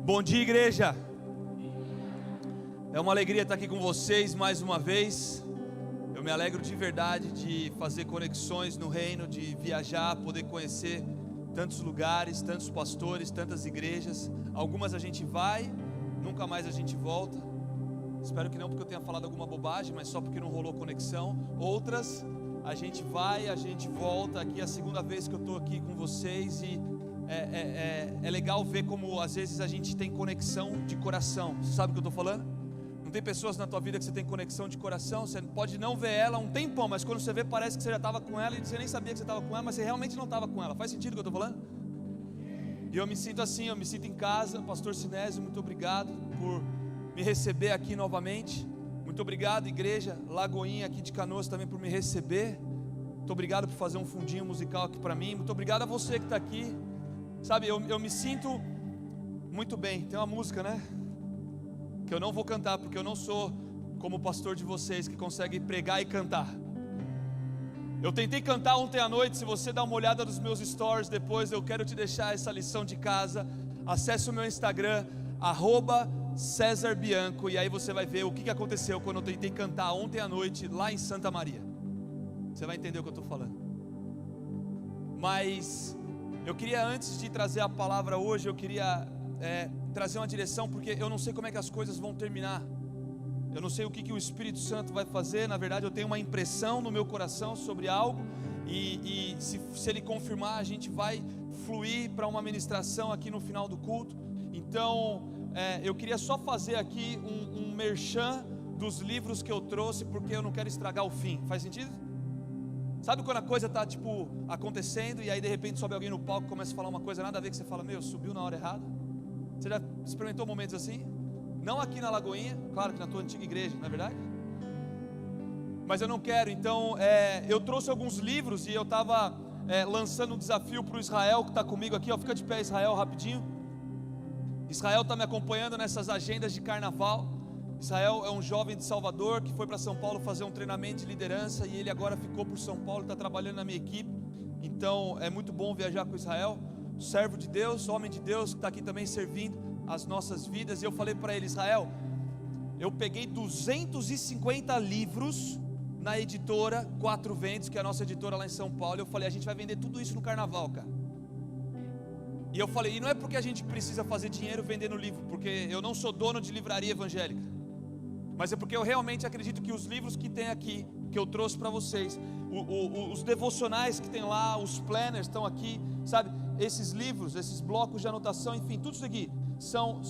Bom dia, igreja. É uma alegria estar aqui com vocês mais uma vez. Eu me alegro de verdade de fazer conexões no reino, de viajar, poder conhecer tantos lugares, tantos pastores, tantas igrejas. Algumas a gente vai, nunca mais a gente volta. Espero que não porque eu tenha falado alguma bobagem, mas só porque não rolou conexão. Outras a gente vai, a gente volta. Aqui é a segunda vez que eu estou aqui com vocês e é legal ver como às vezes a gente tem conexão de coração. Você sabe o que eu estou falando? Não tem pessoas na tua vida que você tem conexão de coração. Você pode não ver ela um tempão, mas quando você vê parece que você já estava com ela e você nem sabia que você estava com ela, mas você realmente não estava com ela. Faz sentido o que eu estou falando? E eu me sinto assim, eu me sinto em casa. Pastor Sinésio, muito obrigado por me receber aqui novamente. Muito obrigado, igreja Lagoinha aqui de Canoas também por me receber. Muito obrigado por fazer um fundinho musical aqui para mim. Muito obrigado a você que está aqui. Sabe, eu me sinto muito bem. Tem uma música, né? Que eu não vou cantar, porque eu não sou como o pastor de vocês que consegue pregar e cantar. Eu tentei cantar ontem à noite. Se você dar uma olhada nos meus stories depois, eu quero te deixar essa lição de casa. Acesse o meu Instagram, @César Bianco, e aí você vai ver o que aconteceu quando eu tentei cantar ontem à noite lá em Santa Maria. Você vai entender o que eu estou falando. Mas eu queria, antes de trazer a palavra hoje, eu queria trazer uma direção, porque eu não sei como é que as coisas vão terminar. Eu não sei o que o Espírito Santo vai fazer. Na verdade eu tenho uma impressão no meu coração sobre algo, e se ele confirmar, a gente vai fluir para uma ministração aqui no final do culto. Então eu queria só fazer aqui um merchan dos livros que eu trouxe, porque eu não quero estragar o fim. Faz sentido? Sabe quando a coisa está tipo acontecendo e aí de repente sobe alguém no palco e começa a falar uma coisa nada a ver, que você fala, meu, subiu na hora errada? Você já experimentou momentos assim? Não aqui na Lagoinha, claro que na tua antiga igreja, não é verdade? Mas eu não quero. Então eu trouxe alguns livros e eu estava lançando um desafio para o Israel que está comigo aqui, ó. Fica de pé, Israel, rapidinho. Israel está me acompanhando nessas agendas de carnaval. Israel é um jovem de Salvador que foi para São Paulo fazer um treinamento de liderança, e ele agora ficou por São Paulo, está trabalhando na minha equipe. Então é muito bom viajar com Israel, servo de Deus, homem de Deus, que está aqui também servindo as nossas vidas. E eu falei para ele, Israel, eu peguei 250 livros na editora Quatro Ventos, que é a nossa editora lá em São Paulo. Eu falei, a gente vai vender tudo isso no carnaval, cara. E eu falei, e não é porque a gente precisa fazer dinheiro vendendo livro, porque eu não sou dono de livraria evangélica, mas é porque eu realmente acredito que os livros que tem aqui, que eu trouxe para vocês, os devocionais que tem lá, os planners estão aqui, sabe? Esses livros, esses blocos de anotação, enfim, tudo isso aqui são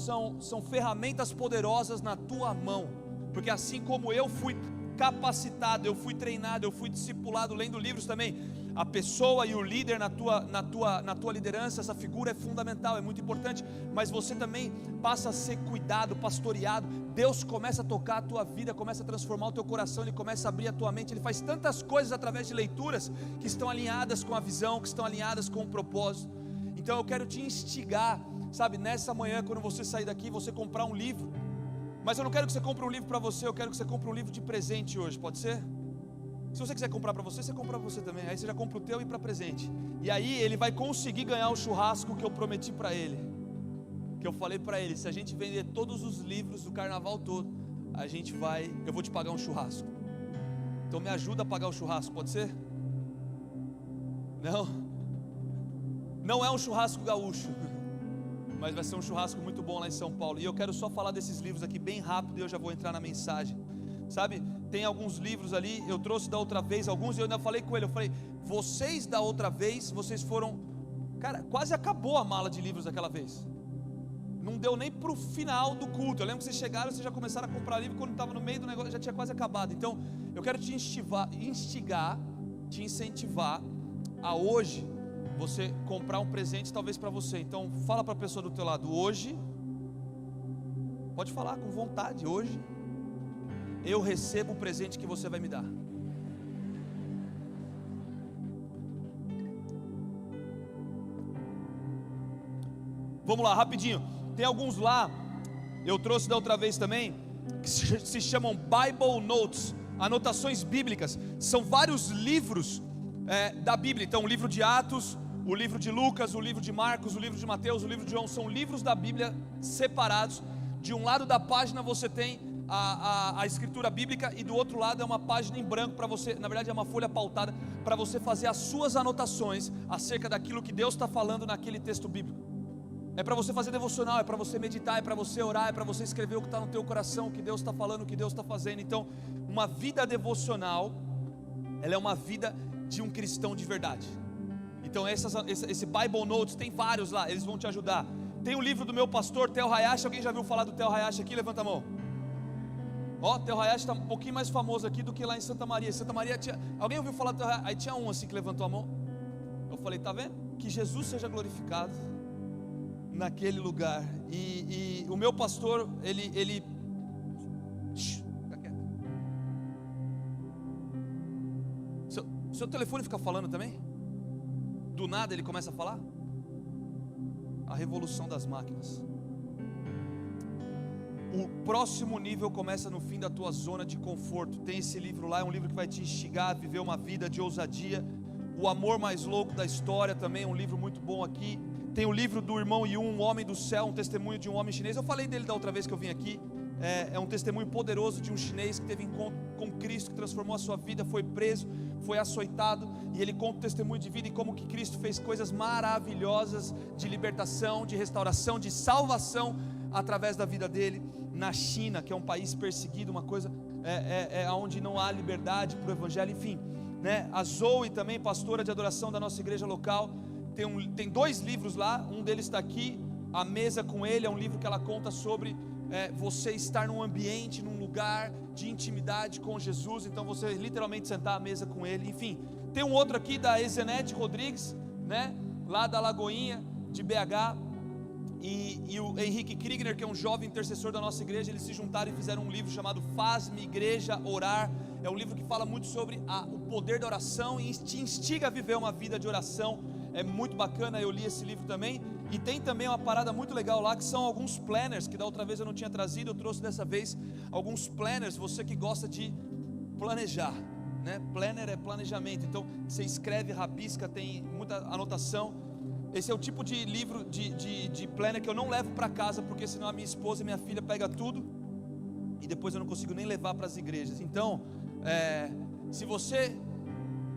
ferramentas poderosas na tua mão. Porque assim como eu fui capacitado, eu fui treinado, eu fui discipulado lendo livros também, a pessoa e o líder na tua liderança, essa figura é fundamental, é muito importante. Mas você também passa a ser cuidado, pastoreado. Deus começa a tocar a tua vida, começa a transformar o teu coração, Ele começa a abrir a tua mente. Ele faz tantas coisas através de leituras que estão alinhadas com a visão, que estão alinhadas com o propósito. Então eu quero te instigar, sabe, nessa manhã, quando você sair daqui, você comprar um livro. Mas eu não quero que você compre um livro para você, eu quero que você compre um livro de presente hoje, pode ser? Se você quiser comprar para você, você compra para você também. Aí você já compra o teu e para presente. E aí ele vai conseguir ganhar o churrasco que eu prometi para ele. Que eu falei para ele, se a gente vender todos os livros do carnaval todo, eu vou te pagar um churrasco. Então me ajuda a pagar o churrasco, pode ser? Não é um churrasco gaúcho, mas vai ser um churrasco muito bom lá em São Paulo. E eu quero só falar desses livros aqui bem rápido e eu já vou entrar na mensagem. Sabe, tem alguns livros ali, eu trouxe da outra vez alguns, e eu ainda falei com ele, eu falei, vocês da outra vez, vocês foram, cara, quase acabou a mala de livros daquela vez. Não deu nem pro final do culto. Eu lembro que vocês chegaram, vocês já começaram a comprar livro, quando estava no meio do negócio já tinha quase acabado. Então eu quero te incentivar a hoje você comprar um presente talvez para você. Então fala para a pessoa do teu lado, hoje, pode falar com vontade, hoje eu recebo o presente que você vai me dar. Vamos lá, rapidinho. Tem alguns lá, eu trouxe da outra vez também, que se chamam Bible Notes, anotações bíblicas. São vários livros da Bíblia. Então o livro de Atos, o livro de Lucas, o livro de Marcos, o livro de Mateus, o livro de João, são livros da Bíblia separados. De um lado da página você tem a escritura bíblica, e do outro lado é uma página em branco para você, na verdade é uma folha pautada, para você fazer as suas anotações acerca daquilo que Deus está falando naquele texto bíblico. É para você fazer devocional, é para você meditar, é para você orar, é para você escrever o que está no teu coração, o que Deus está falando, o que Deus está fazendo. Então, uma vida devocional, ela é uma vida de um cristão de verdade. Então esse Bible Notes, tem vários lá, eles vão te ajudar. Tem o livro do meu pastor, Tel Hayashi. Alguém já viu falar do Tel Hayashi aqui? Levanta a mão. Ó, Tel Hayashi está um pouquinho mais famoso aqui do que lá em Santa Maria. Santa Maria tinha... Alguém ouviu falar do Tel Hayashi? Aí tinha um assim que levantou a mão. Eu falei, tá vendo? Que Jesus seja glorificado naquele lugar. E o meu pastor, ele... Fica quieto. Seu telefone fica falando também? Do nada ele começa a falar? A revolução das máquinas. O próximo nível começa no fim da tua zona de conforto. Tem esse livro lá, é um livro que vai te instigar a viver uma vida de ousadia. O Amor Mais Louco da História também é um livro muito bom aqui. Tem o livro do irmão Yun, Um Homem do Céu, um testemunho de um homem chinês. Eu falei dele da outra vez que eu vim aqui. É um testemunho poderoso de um chinês que teve encontro com Cristo, que transformou a sua vida, foi preso, foi açoitado, e ele conta o testemunho de vida e como que Cristo fez coisas maravilhosas de libertação, de restauração, de salvação através da vida dele na China, que é um país perseguido, uma coisa onde não há liberdade para o evangelho, enfim, né? A Zoe também, pastora de adoração da nossa igreja local, tem 2 livros lá, um deles está aqui, A Mesa com Ele, é um livro que ela conta sobre você estar num ambiente, num lugar de intimidade com Jesus, então você literalmente sentar à mesa com Ele. Enfim, tem um outro aqui da Ezenete Rodrigues, né, lá da Lagoinha de BH, e o Henrique Kriegner, que é um jovem intercessor da nossa igreja, eles se juntaram e fizeram um livro chamado Faz-me Igreja Orar. É um livro que fala muito sobre o poder da oração e te instiga a viver uma vida de oração. É muito bacana, eu li esse livro também. E tem também uma parada muito legal lá, que são alguns planners, que da outra vez eu não tinha trazido, eu trouxe dessa vez alguns planners. Você que gosta de planejar, né? Planner é planejamento, então você escreve, rabisca, tem muita anotação. Esse é o tipo de livro de planner que eu não levo para casa, porque senão a minha esposa e minha filha pegam tudo e depois eu não consigo nem levar para as igrejas. Então, se você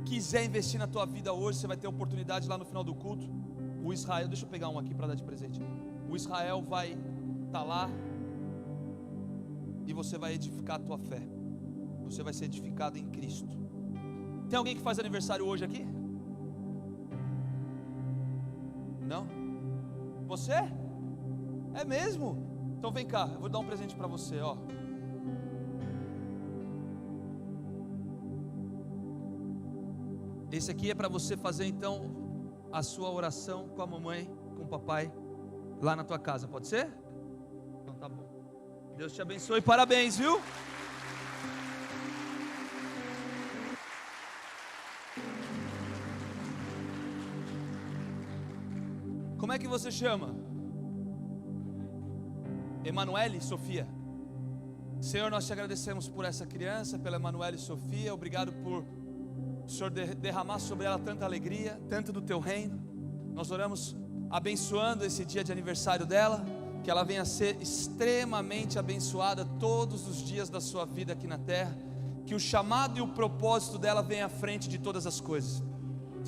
quiser investir na tua vida hoje, você vai ter oportunidade lá no final do culto. O Israel, deixa eu pegar um aqui para dar de presente. O Israel vai estar lá e você vai edificar a tua fé. Você vai ser edificado em Cristo. Tem alguém que faz aniversário hoje aqui? Não? Você? É mesmo? Então vem cá, eu vou dar um presente para você, ó. Esse aqui é para você fazer então a sua oração com a mamãe, com o papai, lá na tua casa, pode ser? Então tá bom. Deus te abençoe, parabéns, viu? Como é que você chama? Emanuele Sofia. Senhor, nós te agradecemos por essa criança, pela Emanuele Sofia. Obrigado por o Senhor derramar sobre ela tanta alegria, tanto do teu reino. Nós oramos abençoando esse dia de aniversário dela, que ela venha a ser extremamente abençoada todos os dias da sua vida aqui na terra, que o chamado e o propósito dela venha à frente de todas as coisas.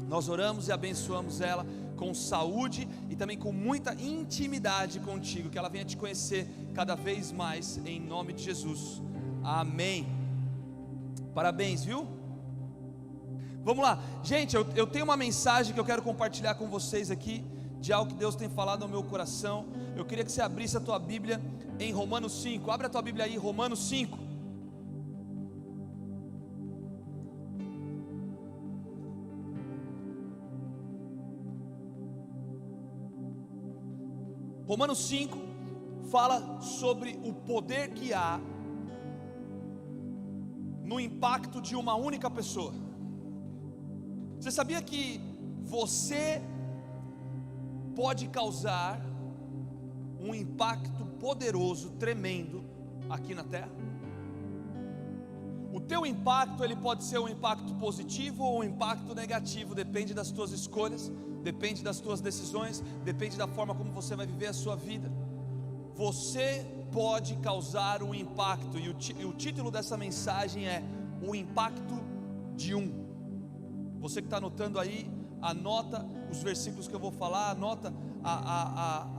Nós oramos e abençoamos ela com saúde e também com muita intimidade contigo, que ela venha te conhecer cada vez mais, em nome de Jesus, amém. Parabéns, viu? Vamos lá, gente, eu tenho uma mensagem que eu quero compartilhar com vocês aqui, de algo que Deus tem falado ao meu coração. Eu queria que você abrisse a tua Bíblia em Romanos 5, abre a tua Bíblia aí, Romanos 5. Romanos 5 fala sobre o poder que há no impacto de uma única pessoa. Você sabia que você pode causar um impacto poderoso, tremendo aqui na terra? O teu impacto, ele pode ser um impacto positivo ou um impacto negativo, depende das tuas escolhas, depende das tuas decisões, depende da forma como você vai viver a sua vida. Você pode causar um impacto, e o título dessa mensagem é o impacto de um. Você que está anotando aí, anota os versículos que eu vou falar, anota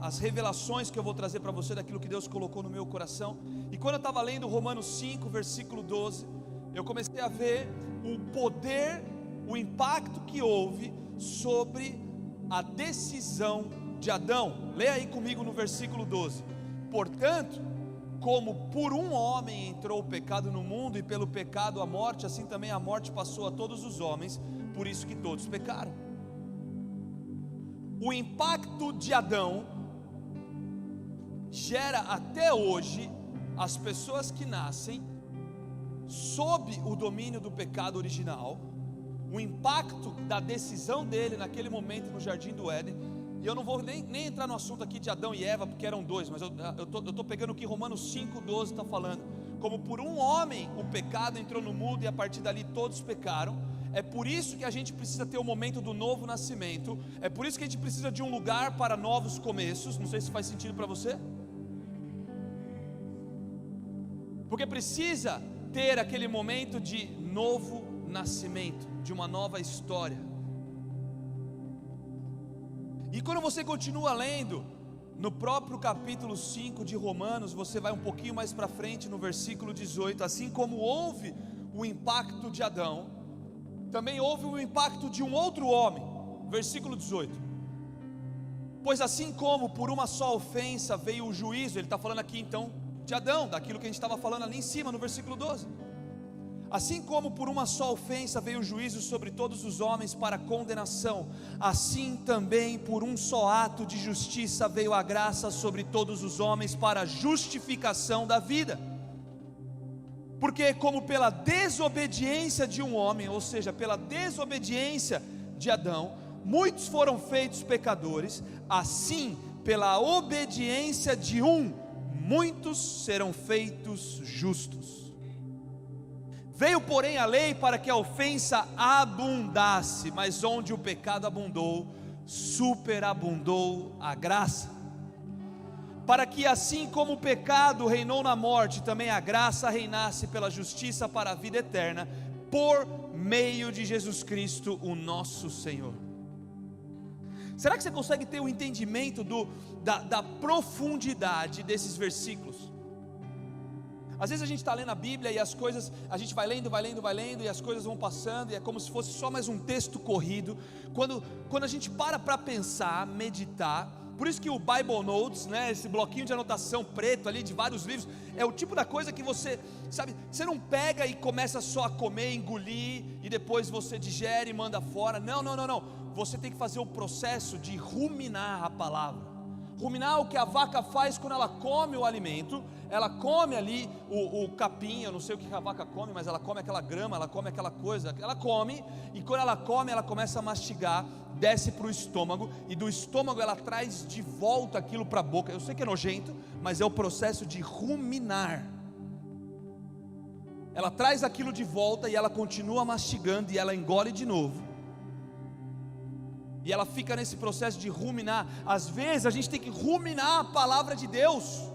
as revelações que eu vou trazer para você daquilo que Deus colocou no meu coração. E quando eu estava lendo Romanos 5, versículo 12, eu comecei a ver o poder, o impacto que houve sobre a decisão de Adão. Leia aí comigo no versículo 12. Portanto, como por um homem entrou o pecado no mundo, e pelo pecado a morte, assim também a morte passou a todos os homens, por isso que todos pecaram. O impacto de Adão gera até hoje as pessoas que nascem sob o domínio do pecado original, o impacto da decisão dele naquele momento no jardim do Éden. E eu não vou nem entrar no assunto aqui de Adão e Eva, porque eram dois, mas eu estou pegando o que Romanos 5,12 está falando. Como por um homem o pecado entrou no mundo, e a partir dali todos pecaram. É por isso que a gente precisa ter o momento do novo nascimento, é por isso que a gente precisa de um lugar para novos começos. Não sei se faz sentido para você, porque precisa ter aquele momento de novo nascimento, de uma nova história. E quando você continua lendo no próprio capítulo 5 de Romanos, você vai um pouquinho mais para frente no versículo 18, assim como houve o impacto de Adão, também houve o impacto de um outro homem. Versículo 18: pois assim como por uma só ofensa veio o juízo, ele está falando aqui então de Adão, daquilo que a gente estava falando ali em cima no versículo 12. Assim como por uma só ofensa veio o juízo sobre todos os homens para condenação, assim também por um só ato de justiça veio a graça sobre todos os homens para a justificação da vida. Porque como pela desobediência de um homem, ou seja, pela desobediência de Adão, muitos foram feitos pecadores, assim pela obediência de um, muitos serão feitos justos. Veio porém a lei para que a ofensa abundasse, mas onde o pecado abundou, superabundou a graça. Para que assim como o pecado reinou na morte, também a graça reinasse pela justiça para a vida eterna, por meio de Jesus Cristo, o nosso Senhor. Será que você consegue ter o entendimento da profundidade desses versículos? Às vezes a gente está lendo a Bíblia e as coisas, a gente vai lendo e as coisas vão passando, e é como se fosse só mais um texto corrido. Quando a gente para pensar, meditar, por isso que o Bible Notes, né, esse bloquinho de anotação preto ali de vários livros, é o tipo da coisa que você, sabe, você não pega e começa só a comer, engolir, e depois você digere e manda fora. Não, você tem que fazer o processo de ruminar a palavra. Ruminar o que a vaca faz quando ela come o alimento. Ela come ali o capim, eu não sei o que a vaca come, mas ela come aquela grama, ela come aquela coisa, ela come, e quando ela come, ela começa a mastigar, desce para o estômago, e do estômago ela traz de volta aquilo para a boca. Eu sei que é nojento, mas é o processo de ruminar. Ela traz aquilo de volta e ela continua mastigando, e ela engole de novo. E ela fica nesse processo de ruminar. Às vezes a gente tem que ruminar a palavra de Deus.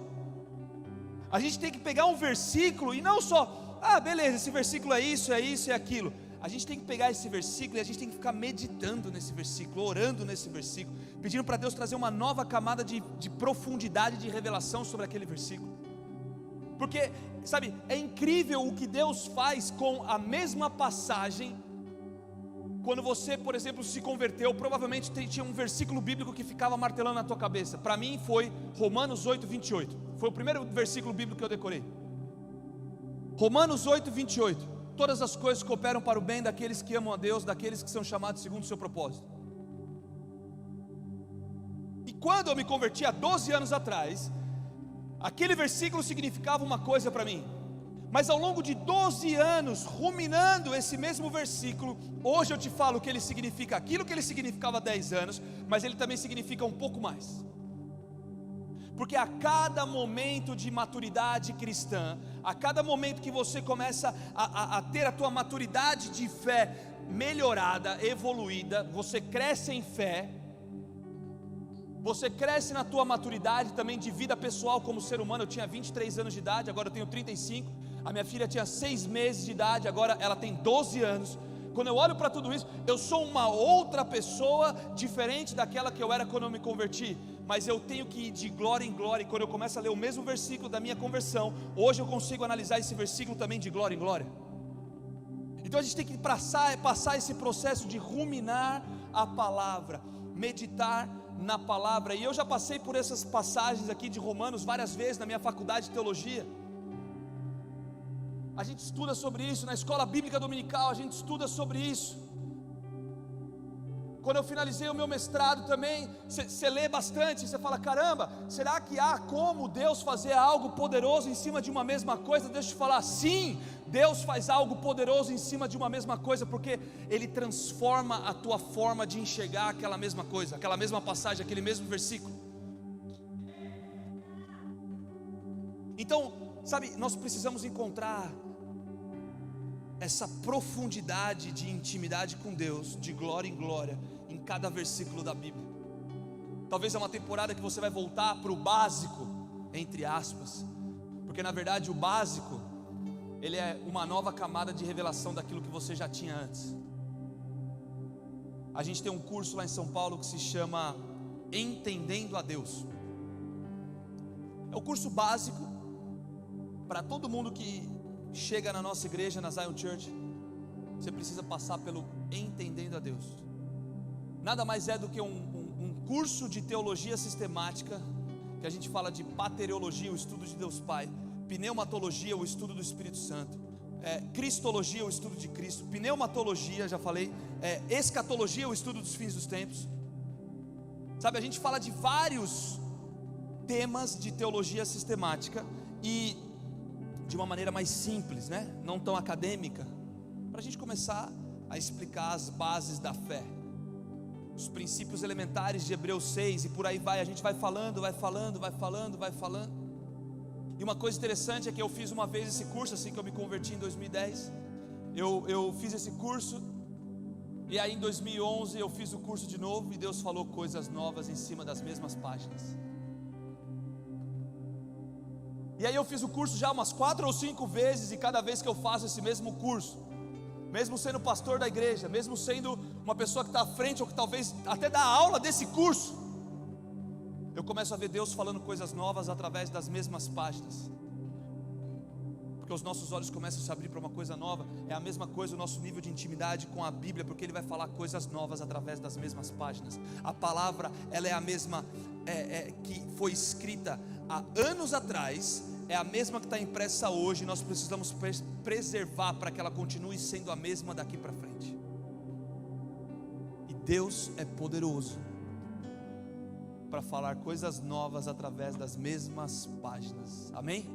A gente tem que pegar um versículo e não só, beleza, esse versículo é isso, é aquilo. A gente tem que pegar esse versículo e a gente tem que ficar meditando nesse versículo, orando nesse versículo, pedindo para Deus trazer uma nova camada de profundidade, de revelação sobre aquele versículo. Porque, sabe, é incrível o que Deus faz com a mesma passagem. Quando você, por exemplo, se converteu, provavelmente tinha um versículo bíblico que ficava martelando na tua cabeça. Para mim foi Romanos 8, 28. Foi o primeiro versículo bíblico que eu decorei. Romanos 8, 28. Todas as coisas cooperam para o bem daqueles que amam a Deus, daqueles que são chamados segundo o seu propósito. E quando eu me converti há 12 anos atrás, aquele versículo significava uma coisa para mim. Mas ao longo de 12 anos, ruminando esse mesmo versículo, hoje eu te falo que ele significa aquilo que ele significava há 10 anos, mas ele também significa um pouco mais. Porque a cada momento de maturidade cristã, a cada momento que você começa a ter a tua maturidade de fé melhorada, evoluída, você cresce em fé, você cresce na tua maturidade também de vida pessoal como ser humano. Eu tinha 23 anos de idade, agora eu tenho 35. A minha filha tinha 6 meses de idade, agora ela tem 12 anos. Quando eu olho para tudo isso, eu sou uma outra pessoa diferente daquela que eu era quando eu me converti. Mas eu tenho que ir de glória em glória. E quando eu começo a ler o mesmo versículo da minha conversão, hoje eu consigo analisar esse versículo também de glória em glória. Então a gente tem que passar esse processo de ruminar a palavra, meditar na palavra. E eu já passei por essas passagens aqui de Romanos várias vezes na minha faculdade de teologia. A gente estuda sobre isso, na escola bíblica dominical a gente estuda sobre isso. Quando eu finalizei o meu mestrado também, você lê bastante, você fala, caramba, será que há como Deus fazer algo poderoso em cima de uma mesma coisa? Deixa eu te falar, sim, Deus faz algo poderoso em cima de uma mesma coisa, porque Ele transforma a tua forma de enxergar aquela mesma coisa, aquela mesma passagem, aquele mesmo versículo. Então, sabe, nós precisamos encontrar essa profundidade de intimidade com Deus, de glória em glória, em cada versículo da Bíblia. Talvez é uma temporada que você vai voltar para o básico, entre aspas, porque na verdade o básico, ele é uma nova camada de revelação daquilo que você já tinha antes. A gente tem um curso lá em São Paulo que se chama Entendendo a Deus. É o curso básico para todo mundo que chega na nossa igreja, na Zion Church. Você precisa passar pelo Entendendo a Deus. Nada mais é do que um curso de teologia sistemática, que a gente fala de pateriologia, o estudo de Deus Pai, pneumatologia, o estudo do Espírito Santo, cristologia, o estudo de Cristo, pneumatologia, já falei, escatologia, o estudo dos fins dos tempos. Sabe, a gente fala de vários temas de teologia sistemática e de uma maneira mais simples, né? Não tão acadêmica, para a gente começar a explicar as bases da fé, os princípios elementares de Hebreus 6 e por aí vai. A gente vai falando. E uma coisa interessante é que eu fiz uma vez esse curso, assim que eu me converti em 2010, eu fiz esse curso, e aí em 2011 eu fiz o curso de novo, e Deus falou coisas novas em cima das mesmas páginas. E aí eu fiz o curso já umas 4 ou 5 vezes, e cada vez que eu faço esse mesmo curso, mesmo sendo pastor da igreja, mesmo sendo uma pessoa que está à frente, ou que talvez até dá aula desse curso, eu começo a ver Deus falando coisas novas através das mesmas páginas, porque os nossos olhos começam a se abrir para uma coisa nova. É a mesma coisa o nosso nível de intimidade com a Bíblia, porque Ele vai falar coisas novas através das mesmas páginas. A palavra, ela é a mesma que foi escrita há anos atrás, é a mesma que está impressa hoje. Nós precisamos preservar para que ela continue sendo a mesma daqui para frente. E Deus é poderoso para falar coisas novas através das mesmas páginas. Amém?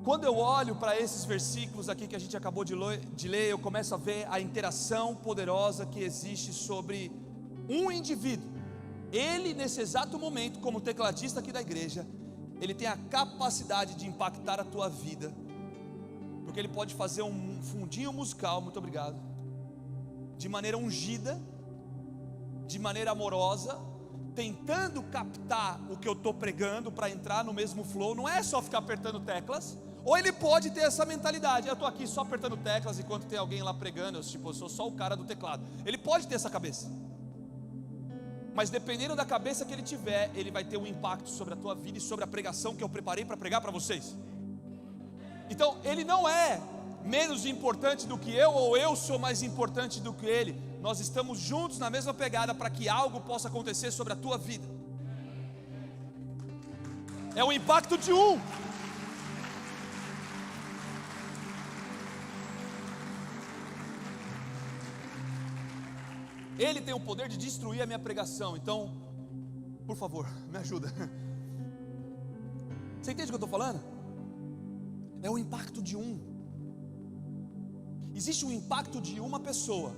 Quando eu olho para esses versículos aqui que a gente acabou de ler, eu começo a ver a interação poderosa que existe sobre um indivíduo. Ele, nesse exato momento, como tecladista aqui da igreja, ele tem a capacidade de impactar a tua vida, porque ele pode fazer um fundinho musical, muito obrigado, de maneira ungida, de maneira amorosa, tentando captar o que eu estou pregando para entrar no mesmo flow. Não é só ficar apertando teclas. Ou ele pode ter essa mentalidade: eu estou aqui só apertando teclas enquanto tem alguém lá pregando, eu sou só o cara do teclado. Ele pode ter essa cabeça, mas dependendo da cabeça que ele tiver, ele vai ter um impacto sobre a tua vida e sobre a pregação que eu preparei para pregar para vocês. Então ele não é menos importante do que eu, ou eu sou mais importante do que ele. Nós estamos juntos na mesma pegada para que algo possa acontecer sobre a tua vida. É o impacto de um. Ele tem o poder de destruir a minha pregação. Então, por favor, me ajuda. Você entende o que eu estou falando? É o impacto de um. Existe um impacto de uma pessoa,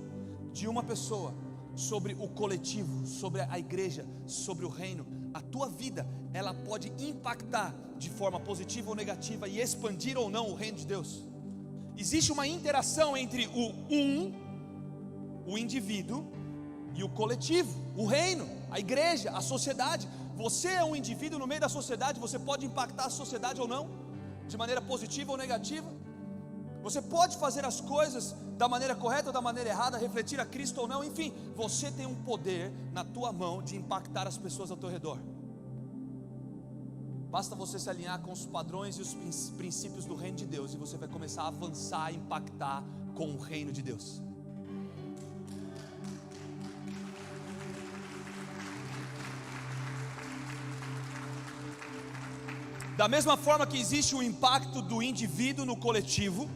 sobre o coletivo, sobre a igreja, sobre o reino. A tua vida, ela pode impactar de forma positiva ou negativa e expandir ou não o reino de Deus. Existe uma interação entre o indivíduo e o coletivo, o reino, a igreja, a sociedade. Você é um indivíduo no meio da sociedade, você pode impactar a sociedade ou não, de maneira positiva ou negativa. Você pode fazer as coisas da maneira correta ou da maneira errada, refletir a Cristo ou não, enfim, você tem um poder na tua mão de impactar as pessoas ao teu redor. Basta você se alinhar com os padrões e os princípios do reino de Deus, e você vai começar a avançar, a impactar com o reino de Deus. Da mesma forma que existe o impacto do indivíduo no coletivo,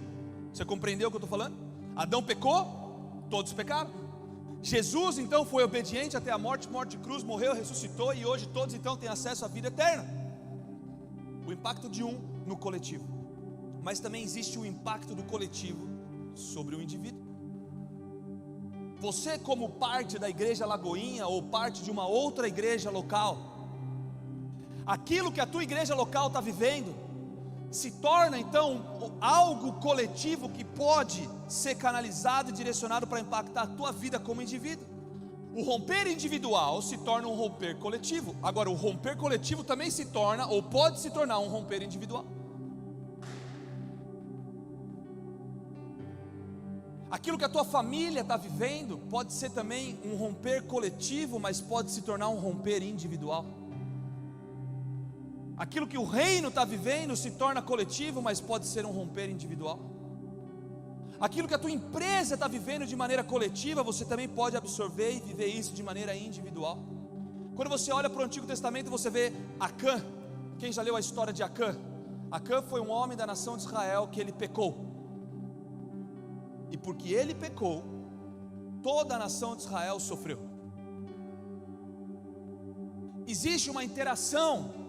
você compreendeu o que eu estou falando? Adão pecou, todos pecaram. Jesus então foi obediente até a morte de cruz, morreu, ressuscitou, e hoje todos então têm acesso à vida eterna. O impacto de um no coletivo, mas também existe o impacto do coletivo sobre o indivíduo. Você, como parte da igreja Lagoinha ou parte de uma outra igreja local, aquilo que a tua igreja local está vivendo se torna então algo coletivo que pode ser canalizado e direcionado para impactar a tua vida como indivíduo. O romper individual se torna um romper coletivo. Agora, o romper coletivo também se torna, ou pode se tornar, um romper individual. Aquilo que a tua família está vivendo pode ser também um romper coletivo, mas pode se tornar um romper individual. Aquilo que o reino está vivendo se torna coletivo, mas pode ser um romper individual. Aquilo que a tua empresa está vivendo de maneira coletiva, você também pode absorver e viver isso de maneira individual. Quando você olha para o Antigo Testamento, você vê Acã. Quem já leu a história de Acã? Acã foi um homem da nação de Israel que ele pecou. E porque ele pecou, toda a nação de Israel sofreu. Existe uma interação.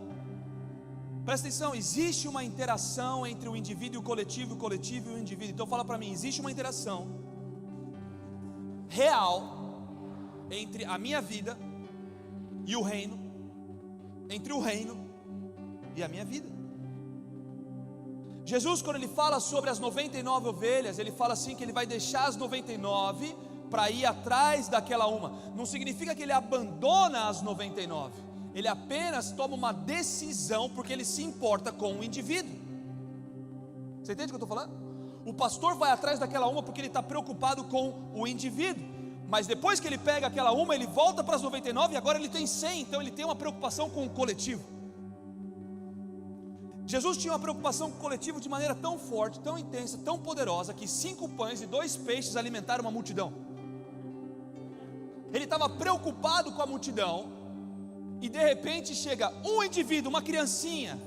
Presta atenção, existe uma interação entre o indivíduo e o coletivo e o indivíduo. Então fala para mim, existe uma interação real entre a minha vida e o reino, entre o reino e a minha vida. Jesus, quando ele fala sobre as 99 ovelhas, ele fala assim que ele vai deixar as 99 para ir atrás daquela uma. Não significa que ele abandona as 99. Ele apenas toma uma decisão porque ele se importa com o indivíduo. Você entende o que eu estou falando? O pastor vai atrás daquela uma porque ele está preocupado com o indivíduo. Mas depois que ele pega aquela uma, ele volta para as 99 e agora ele tem 100. Então ele tem uma preocupação com o coletivo. Jesus tinha uma preocupação com o coletivo de maneira tão forte, tão intensa, tão poderosa, que 5 pães e 2 peixes alimentaram uma multidão. Ele estava preocupado com a multidão. E de repente chega um indivíduo, uma criancinha,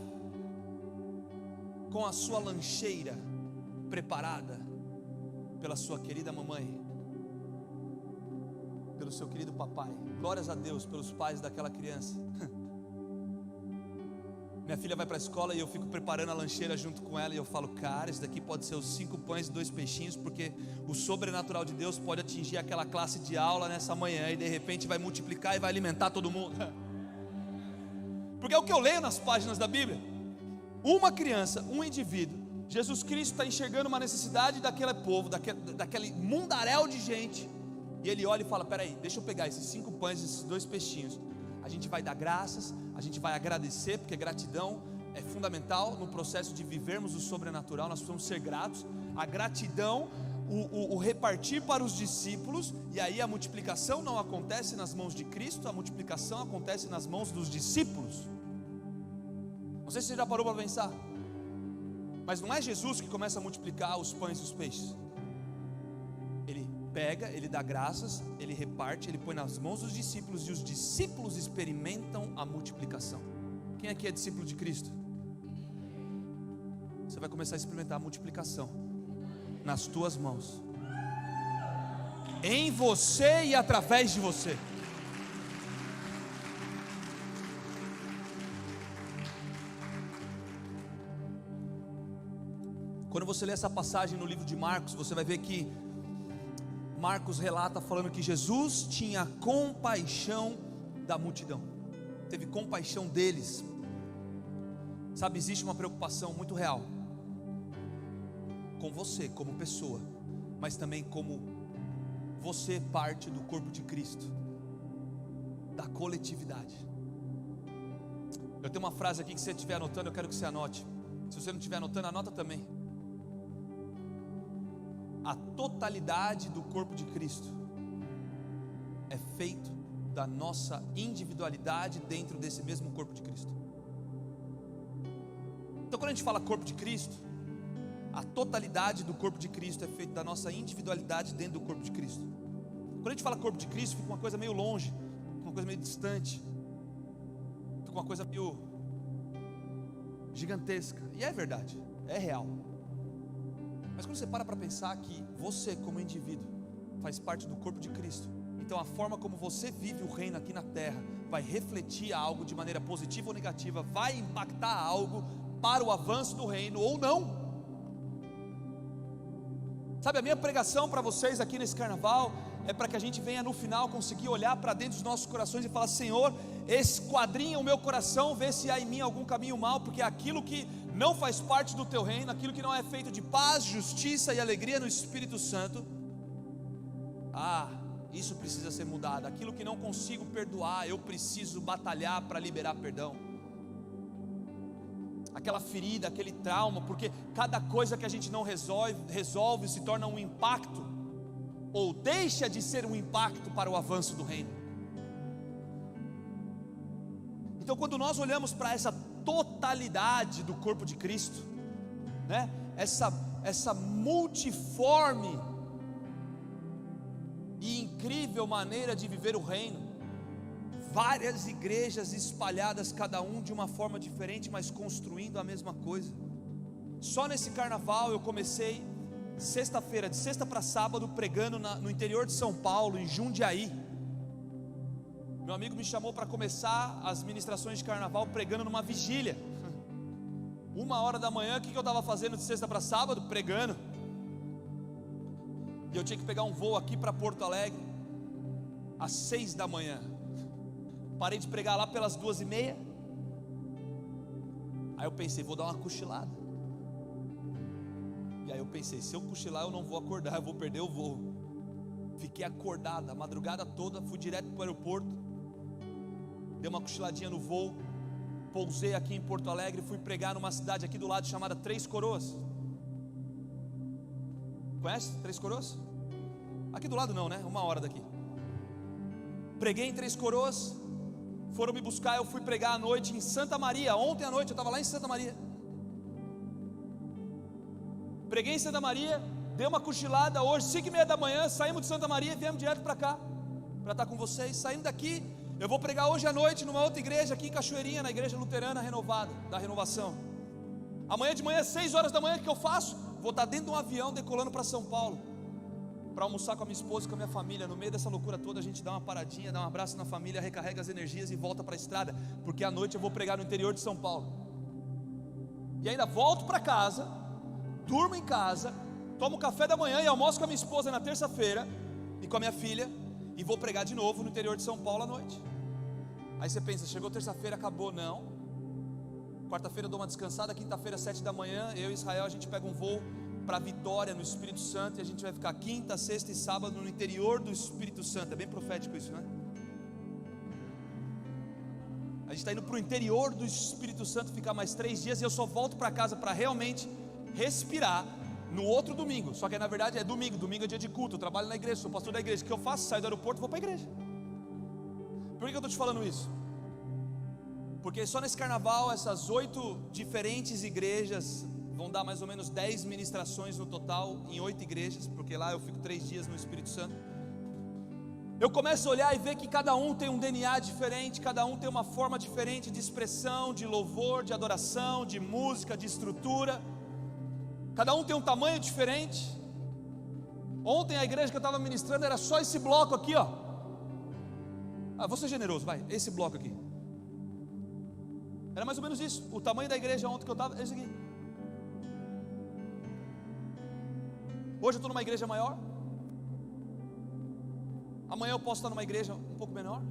com a sua lancheira preparada pela sua querida mamãe, pelo seu querido papai. Glórias a Deus pelos pais daquela criança. Minha filha vai para a escola e eu fico preparando a lancheira junto com ela. E eu falo, cara, isso daqui pode ser os 5 pães e 2 peixinhos, porque o sobrenatural de Deus pode atingir aquela classe de aula nessa manhã, e de repente vai multiplicar e vai alimentar todo mundo. Porque é o que eu leio nas páginas da Bíblia. Uma criança, um indivíduo, Jesus Cristo está enxergando uma necessidade daquele povo, daquele mundaréu de gente, e ele olha e fala, peraí, deixa eu pegar esses 5 pães e esses 2 peixinhos. A gente vai dar graças, a gente vai agradecer, porque gratidão é fundamental no processo de vivermos o sobrenatural. Nós precisamos ser gratos. A gratidão, o repartir para os discípulos, e aí a multiplicação não acontece nas mãos de Cristo, a multiplicação acontece nas mãos dos discípulos. Não sei se você já parou para pensar, mas não é Jesus que começa a multiplicar os pães e os peixes. Ele pega, ele dá graças, ele reparte, ele põe nas mãos dos discípulos, e os discípulos experimentam a multiplicação. Quem aqui é discípulo de Cristo? Você vai começar a experimentar a multiplicação nas tuas mãos, em você e através de você. Quando você lê essa passagem no livro de Marcos, você vai ver que Marcos relata falando que Jesus tinha compaixão da multidão, teve compaixão deles. Sabe, existe uma preocupação muito real com você como pessoa, mas também como você parte do corpo de Cristo, da coletividade. Eu tenho uma frase aqui que se você estiver anotando, eu quero que você anote. Se você não estiver anotando, anota também. A totalidade do corpo de Cristo é feito da nossa individualidade dentro desse mesmo corpo de Cristo. Então, quando a gente fala corpo de Cristo, a totalidade do corpo de Cristo é feita da nossa individualidade dentro do corpo de Cristo. Quando a gente fala corpo de Cristo, fica uma coisa meio longe, uma coisa meio distante, fica uma coisa meio gigantesca. E é verdade, é real. Mas quando você para pensar que você como indivíduo faz parte do corpo de Cristo, então a forma como você vive o reino aqui na terra vai refletir algo de maneira positiva ou negativa, vai impactar algo para o avanço do reino ou não. Sabe, a minha pregação para vocês aqui nesse carnaval é para que a gente venha no final conseguir olhar para dentro dos nossos corações e falar: Senhor, esquadrinha o meu coração, vê se há em mim algum caminho mau, porque aquilo que não faz parte do teu reino, aquilo que não é feito de paz, justiça e alegria no Espírito Santo, isso precisa ser mudado. Aquilo que não consigo perdoar, eu preciso batalhar para liberar perdão. Aquela ferida, aquele trauma, porque cada coisa que a gente não resolve se torna um impacto, ou deixa de ser um impacto para o avanço do reino. Então, quando nós olhamos para essa totalidade do corpo de Cristo, né? essa multiforme e incrível maneira de viver o reino, várias igrejas espalhadas, cada um de uma forma diferente, mas construindo a mesma coisa. Só nesse carnaval eu comecei sexta-feira, de sexta para sábado, pregando no interior de São Paulo, em Jundiaí. Meu amigo me chamou para começar as ministrações de carnaval pregando numa vigília. 1h da manhã, o que eu estava fazendo de sexta para sábado? Pregando. E eu tinha que pegar um voo aqui para Porto Alegre às 6 da manhã. Parei de pregar lá pelas 2h30. Aí eu pensei, vou dar uma cochilada. E aí eu pensei, se eu cochilar eu não vou acordar, eu vou perder o voo. Fiquei acordado a madrugada toda, fui direto para o aeroporto, dei uma cochiladinha no voo, pousei aqui em Porto Alegre, fui pregar numa cidade aqui do lado chamada Três Coroas. Conhece Três Coroas? Aqui do lado não, né? 1h daqui. Preguei em Três Coroas. Foram me buscar, eu fui pregar à noite em Santa Maria. Ontem à noite eu estava lá em Santa Maria. Preguei em Santa Maria, dei uma cochilada hoje, 5h30 da manhã, saímos de Santa Maria e viemos direto para cá, para estar com vocês. Saindo daqui, eu vou pregar hoje à noite numa outra igreja aqui em Cachoeirinha, na igreja luterana renovada, da renovação. Amanhã de manhã, 6h da manhã, o que eu faço? Vou estar dentro de um avião decolando para São Paulo, para almoçar com a minha esposa e com a minha família. No meio dessa loucura toda, a gente dá uma paradinha, dá um abraço na família, recarrega as energias e volta para a estrada, porque à noite eu vou pregar no interior de São Paulo. E ainda volto para casa, durmo em casa, tomo café da manhã e almoço com a minha esposa na terça-feira e com a minha filha, e vou pregar de novo no interior de São Paulo à noite. Aí você pensa, chegou terça-feira, acabou. Não. Quarta-feira eu dou uma descansada, quinta-feira 7 da manhã, eu e Israel, a gente pega um voo para Vitória, no Espírito Santo, e a gente vai ficar quinta, sexta e sábado no interior do Espírito Santo. É bem profético isso, né? A gente está indo para o interior do Espírito Santo, ficar mais 3 dias, e eu só volto para casa para realmente respirar no outro domingo. Só que na verdade é domingo é dia de culto, eu trabalho na igreja, sou pastor da igreja. O que eu faço? Saio do aeroporto e vou para a igreja. Por que eu estou te falando isso? Porque só nesse carnaval, essas 8 diferentes igrejas vão dar mais ou menos 10 ministrações no total, em 8 igrejas, porque lá eu fico 3 dias no Espírito Santo. Eu começo a olhar e ver que cada um tem um DNA diferente, cada um tem uma forma diferente de expressão, de louvor, de adoração, de música, de estrutura. Cada um tem um tamanho diferente. Ontem a igreja que eu estava ministrando era só esse bloco aqui, ó. Vou ser generoso, vai, esse bloco aqui. Era mais ou menos isso. O tamanho da igreja ontem que eu estava, esse aqui. Hoje eu estou numa igreja maior. Amanhã eu posso estar numa igreja um pouco menor.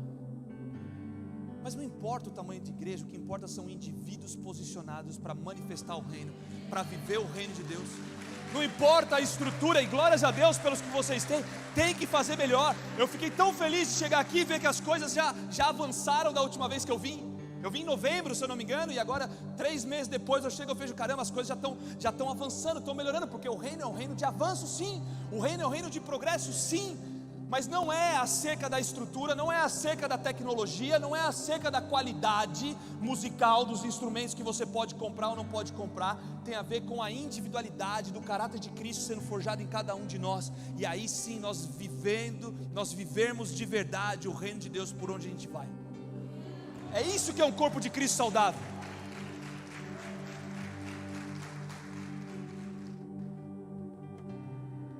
Mas não importa o tamanho de igreja, o que importa são indivíduos posicionados para manifestar o reino, para viver o reino de Deus. Não importa a estrutura, e glórias a Deus pelos que vocês têm, tem que fazer melhor. Eu fiquei tão feliz de chegar aqui e ver que as coisas já avançaram da última vez que eu vim. Eu vim em novembro, se eu não me engano, e agora 3 meses depois eu chego e vejo, caramba, as coisas já estão avançando, estão melhorando, porque o reino é um reino de avanço, sim. O reino é um reino de progresso, sim. Mas não é acerca da estrutura, não é acerca da tecnologia, não é acerca da qualidade musical dos instrumentos que você pode comprar ou não pode comprar. Tem a ver com a individualidade do caráter de Cristo sendo forjado em cada um de nós. E aí sim nós vivermos de verdade o reino de Deus por onde a gente vai. É isso que é um corpo de Cristo saudável.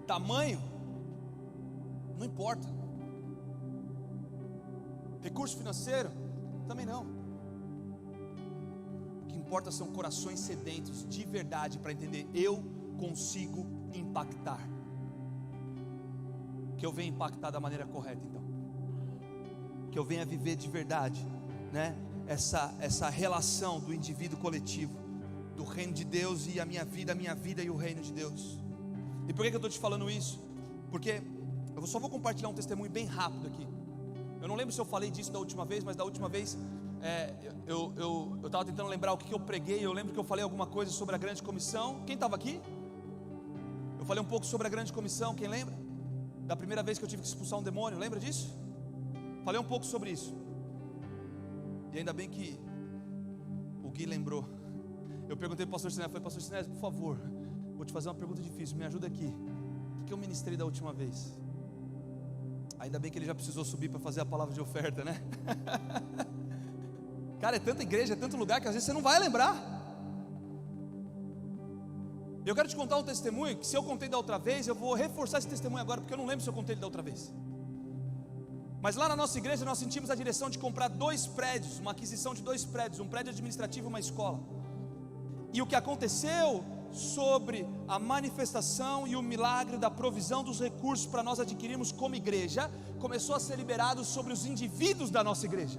Tamanho não importa. Recurso financeiro também não. O que importa são corações sedentos de verdade para entender: eu consigo impactar. Que eu venha impactar da maneira correta, então. Que eu venha viver de verdade, né? Essa relação do indivíduo coletivo, do reino de Deus e a minha vida e o reino de Deus. E por que eu estou te falando isso? Porque eu só vou compartilhar um testemunho bem rápido aqui. Eu não lembro se eu falei disso da última vez, mas da última vez eu estava tentando lembrar o que eu preguei. Eu lembro que eu falei alguma coisa sobre a grande comissão. Quem estava aqui? Eu falei um pouco sobre a grande comissão, quem lembra? Da primeira vez que eu tive que expulsar um demônio, lembra disso? Falei um pouco sobre isso. E ainda bem que o Gui lembrou. Eu perguntei para o pastor Sinésio, falei: pastor Sinésio, por favor, vou te fazer uma pergunta difícil, me ajuda aqui. O que eu ministrei da última vez? Ainda bem que ele já precisou subir para fazer a palavra de oferta, né? Cara, é tanta igreja, é tanto lugar que às vezes você não vai lembrar. Eu quero te contar um testemunho que, se eu contei da outra vez, eu vou reforçar esse testemunho agora, porque eu não lembro se eu contei ele da outra vez. Mas lá na nossa igreja nós sentimos a direção de comprar 2 prédios, uma aquisição de 2 prédios, um prédio administrativo e uma escola. E o que aconteceu sobre a manifestação e o milagre da provisão dos recursos para nós adquirirmos como igreja, começou a ser liberado sobre os indivíduos da nossa igreja.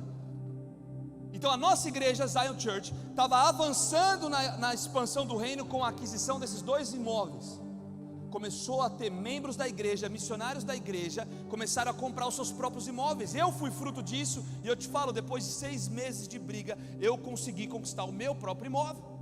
Então a nossa igreja, Zion Church, estava avançando na expansão do reino com a aquisição desses 2 imóveis. Começou a ter membros da igreja, missionários da igreja, começaram a comprar os seus próprios imóveis. Eu fui fruto disso, e eu te falo, depois de 6 meses de briga, eu consegui conquistar o meu próprio imóvel.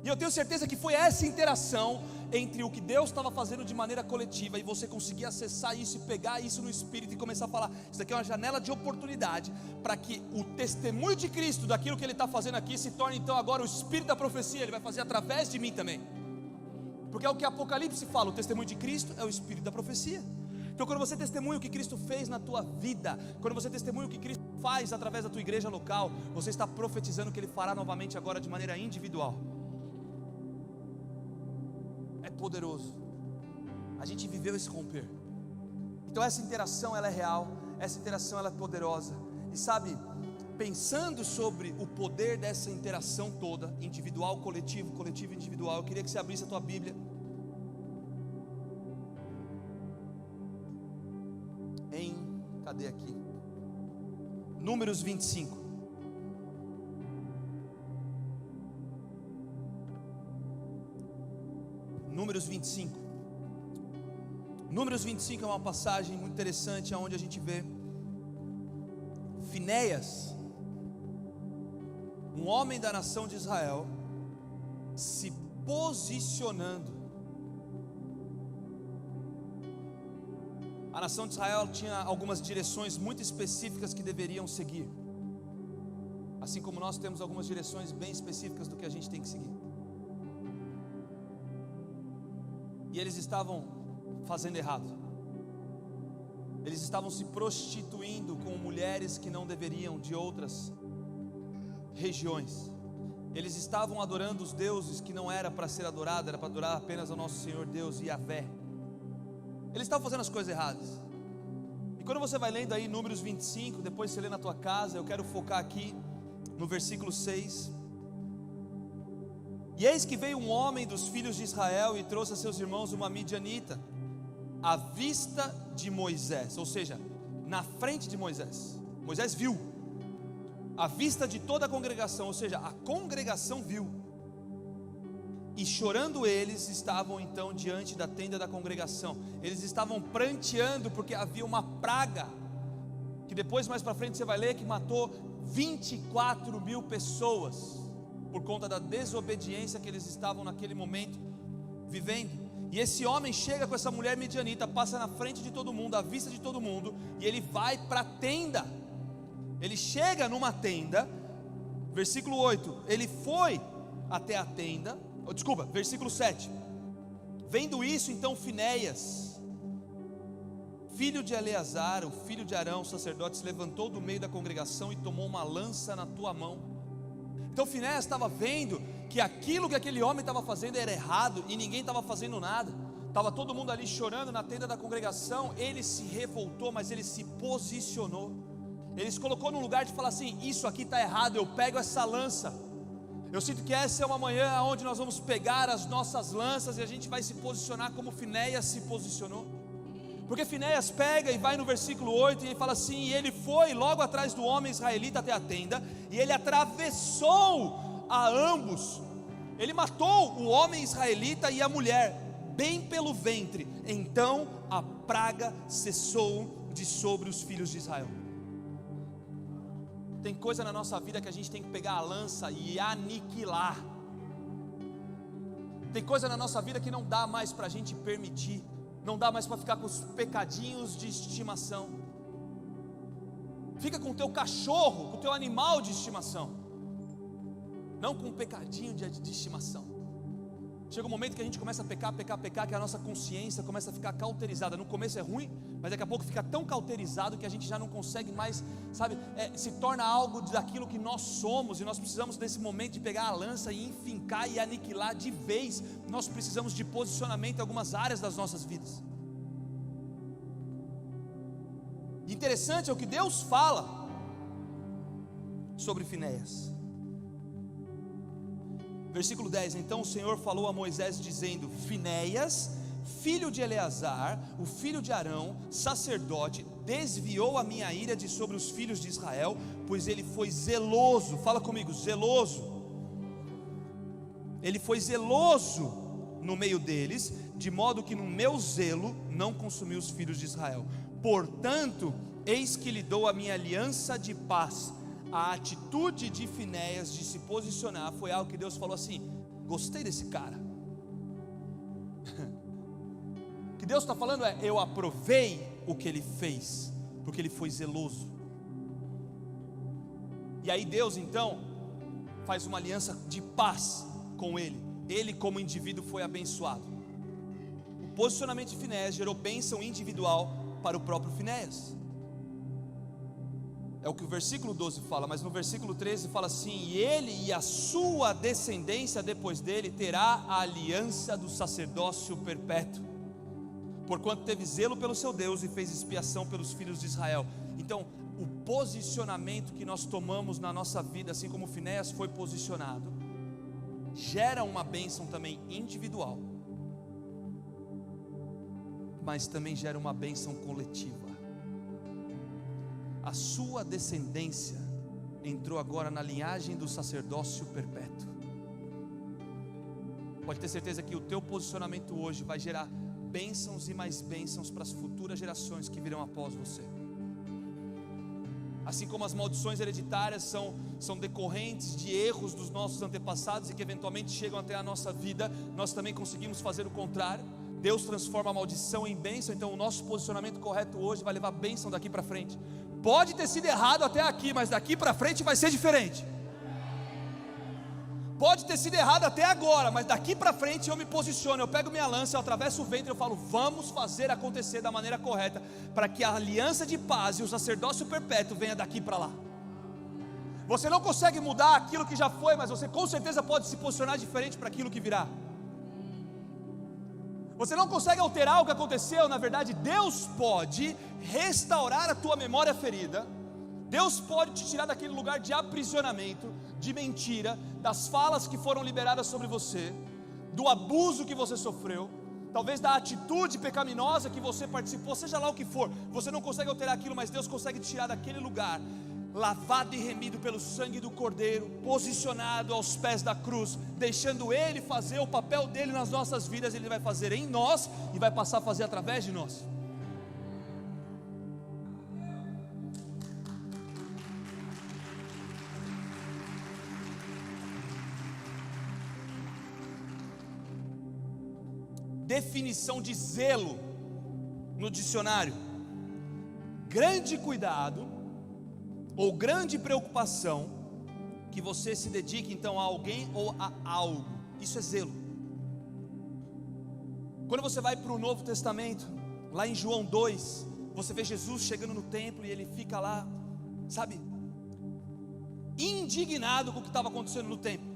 E eu tenho certeza que foi essa interação entre o que Deus estava fazendo de maneira coletiva e você conseguir acessar isso e pegar isso no espírito e começar a falar: isso aqui é uma janela de oportunidade para que o testemunho de Cristo daquilo que Ele está fazendo aqui se torne então agora o espírito da profecia. Ele vai fazer através de mim também, porque é o que Apocalipse fala: o testemunho de Cristo é o espírito da profecia. Então quando você testemunha o que Cristo fez na tua vida, quando você testemunha o que Cristo faz através da tua igreja local, você está profetizando o que Ele fará novamente agora de maneira individual. É poderoso. A gente viveu esse romper. Então essa interação ela é real, essa interação ela é poderosa. E sabe, pensando sobre o poder dessa interação toda, individual, coletivo, coletivo, individual, eu queria que você abrisse a tua Bíblia cadê aqui? Números 25. Números 25. Números 25 é uma passagem muito interessante, onde a gente vê Finéias, um homem da nação de Israel, se posicionando. A nação de Israel tinha algumas direções muito específicas que deveriam seguir, assim como nós temos algumas direções bem específicas do que a gente tem que seguir. E eles estavam fazendo errado. Eles estavam se prostituindo com mulheres que não deveriam, de outras regiões. Eles estavam adorando os deuses que não era para ser adorado, era para adorar apenas ao nosso Senhor Deus, Yahvé. Eles estavam fazendo as coisas erradas. E quando você vai lendo aí Números 25, depois você lê na tua casa, eu quero focar aqui no versículo 6. E eis que veio um homem dos filhos de Israel e trouxe a seus irmãos uma midianita, à vista de Moisés, ou seja, na frente de Moisés. Moisés viu, à vista de toda a congregação, ou seja, a congregação viu. E chorando eles estavam então diante da tenda da congregação. Eles estavam pranteando porque havia uma praga, que depois mais para frente você vai ler, que matou 24.000 pessoas, por conta da desobediência que eles estavam naquele momento vivendo. E esse homem chega com essa mulher midianita, passa na frente de todo mundo, à vista de todo mundo, e ele vai para a tenda. Ele chega numa tenda, versículo 8, ele foi até a tenda, versículo 7, vendo isso, então Finéias, filho de Eleazar, o filho de Arão, o sacerdote, se levantou do meio da congregação e tomou uma lança na tua mão. Então Finéias estava vendo que aquilo que aquele homem estava fazendo era errado, e ninguém estava fazendo nada, estava todo mundo ali chorando na tenda da congregação. Ele se revoltou, mas ele se posicionou, ele se colocou no lugar de falar assim: isso aqui está errado, eu pego essa lança. Eu sinto que essa é uma manhã onde nós vamos pegar as nossas lanças e a gente vai se posicionar como Finéias se posicionou. Porque Finéias pega e vai no versículo 8 e ele fala assim: e ele foi logo atrás do homem israelita até a tenda, e ele atravessou a ambos, ele matou o homem israelita e a mulher, bem pelo ventre. Então a praga cessou de sobre os filhos de Israel. Tem coisa na nossa vida que a gente tem que pegar a lança e aniquilar. Tem coisa na nossa vida que não dá mais para a gente permitir, não dá mais para ficar com os pecadinhos de estimação. Fica com o teu cachorro, com o teu animal de estimação, não com um pecadinho de estimação. Chega um momento que a gente começa a pecar, que a nossa consciência começa a ficar cauterizada. No começo é ruim, mas daqui a pouco fica tão cauterizado que a gente já não consegue mais, sabe, se torna algo daquilo que nós somos. E nós precisamos nesse momento de pegar a lança e enfincar e aniquilar de vez. Nós precisamos de posicionamento em algumas áreas das nossas vidas. Interessante é o que Deus fala sobre Finéias. Versículo 10, então o Senhor falou a Moisés dizendo: Finéias, filho de Eleazar, o filho de Arão, sacerdote, desviou a minha ira de sobre os filhos de Israel, pois ele foi zeloso. Fala comigo, zeloso. Ele foi zeloso no meio deles, de modo que no meu zelo não consumiu os filhos de Israel. Portanto, eis que lhe dou a minha aliança de paz. A atitude de Finéias de se posicionar foi algo que Deus falou assim: gostei desse cara. O que Deus está falando é: eu aprovei o que ele fez, porque ele foi zeloso. E aí Deus então faz uma aliança de paz com ele. Ele como indivíduo foi abençoado. O posicionamento de Finéias gerou bênção individual para o próprio Finéias. É o que o versículo 12 fala, mas no versículo 13 fala assim: e ele e a sua descendência depois dele terá a aliança do sacerdócio perpétuo, porquanto teve zelo pelo seu Deus e fez expiação pelos filhos de Israel. Então, o posicionamento que nós tomamos na nossa vida, assim como Finéias foi posicionado, gera uma bênção também individual, mas também gera uma bênção coletiva. A sua descendência entrou agora na linhagem do sacerdócio perpétuo. Pode ter certeza que o teu posicionamento hoje vai gerar bênçãos e mais bênçãos para as futuras gerações que virão após você. Assim como as maldições hereditárias são decorrentes de erros dos nossos antepassados e que eventualmente chegam até a nossa vida, nós também conseguimos fazer o contrário. Deus transforma a maldição em bênção. Então o nosso posicionamento correto hoje vai levar bênção daqui para frente. Pode ter sido errado até aqui, mas daqui para frente vai ser diferente. Pode ter sido errado até agora, mas daqui para frente eu me posiciono, eu pego minha lança, eu atravesso o ventre, eu falo: vamos fazer acontecer da maneira correta, para que a aliança de paz e o sacerdócio perpétuo venha daqui para lá. Você não consegue mudar aquilo que já foi, mas você com certeza pode se posicionar diferente para aquilo que virá. Você não consegue alterar o que aconteceu. Na verdade, Deus pode restaurar a tua memória ferida. Deus pode te tirar daquele lugar de aprisionamento, de mentira, das falas que foram liberadas sobre você, do abuso que você sofreu. talvez da atitude pecaminosa que você participou, seja lá o que for. Você não consegue alterar aquilo, mas Deus consegue te tirar daquele lugar, lavado e remido pelo sangue do Cordeiro, posicionado aos pés da cruz, deixando Ele fazer o papel dele nas nossas vidas. Ele vai fazer em nós e vai passar a fazer através de nós. Definição de zelo no dicionário: grande cuidado ou grande preocupação que você se dedique então a alguém ou a algo. Isso é zelo. Quando você vai para o Novo Testamento, lá em João 2, você vê Jesus chegando no templo e ele fica lá, sabe, indignado com o que estava acontecendo no templo.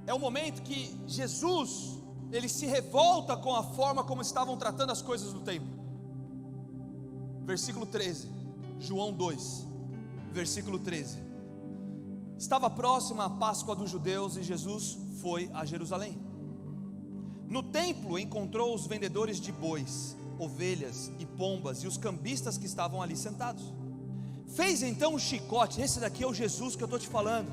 É o momento que Jesus, ele se revolta com a forma como estavam tratando as coisas no templo. Versículo 13, João 2, versículo 13. Estava próxima a Páscoa dos judeus e Jesus foi a Jerusalém. No templo encontrou os vendedores de bois, ovelhas e pombas e os cambistas que estavam ali sentados. Fez então um chicote. Esse daqui é o Jesus que eu estou te falando,